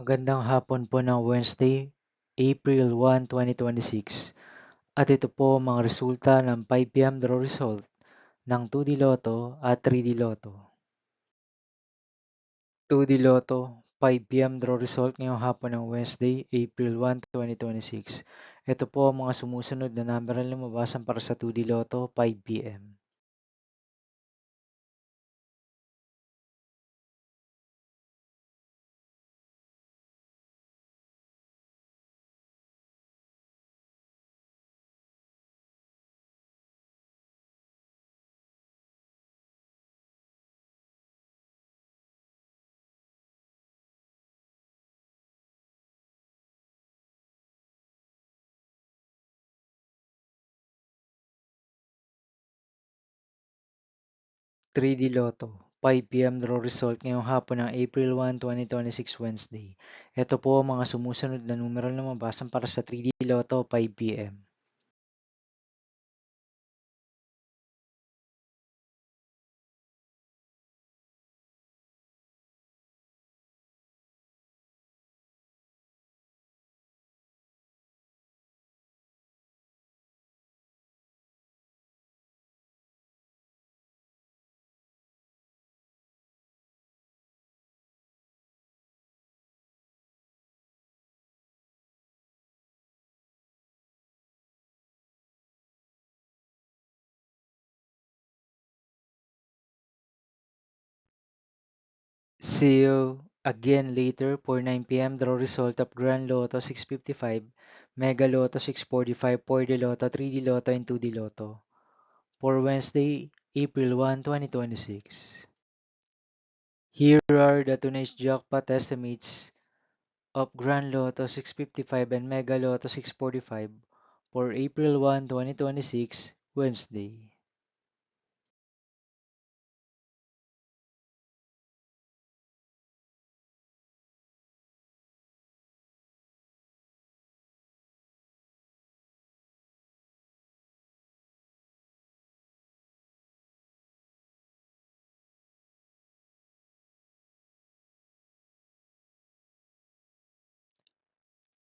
Magandang hapon po ng Wednesday, April 1, 2026. At ito po ang mga resulta ng 5 p.m. draw result ng 2D Lotto at 3D Lotto. 2D Lotto, 5 p.m. draw result ngayong hapon ng Wednesday, April 1, 2026. Ito po ang mga sumusunod na number na lumabasan para sa 2D Lotto, 5 p.m. 3D Lotto, 5 p.m. draw result ngayong hapon ng April 1, 2026 Wednesday. Ito po ang mga sumusunod na numeral na mabasan para sa 3D Lotto, 5 p.m. 'See you again later for 9 p.m. draw result of Grand Lotto 655, Mega Lotto 645, 4D Lotto, 3D Lotto, and 2D Lotto for Wednesday, April 1, 2026. Here are the tonight's jackpot estimates of Grand Lotto 655 and Mega Lotto 645 for April 1, 2026, Wednesday.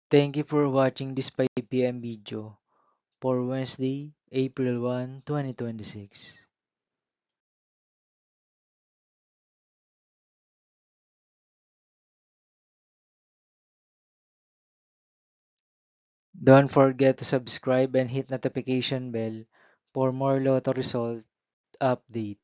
Thank you for watching this 5 p.m. video for Wednesday, April 1, 2026. Don't forget to subscribe and hit notification bell for more Lotto result update.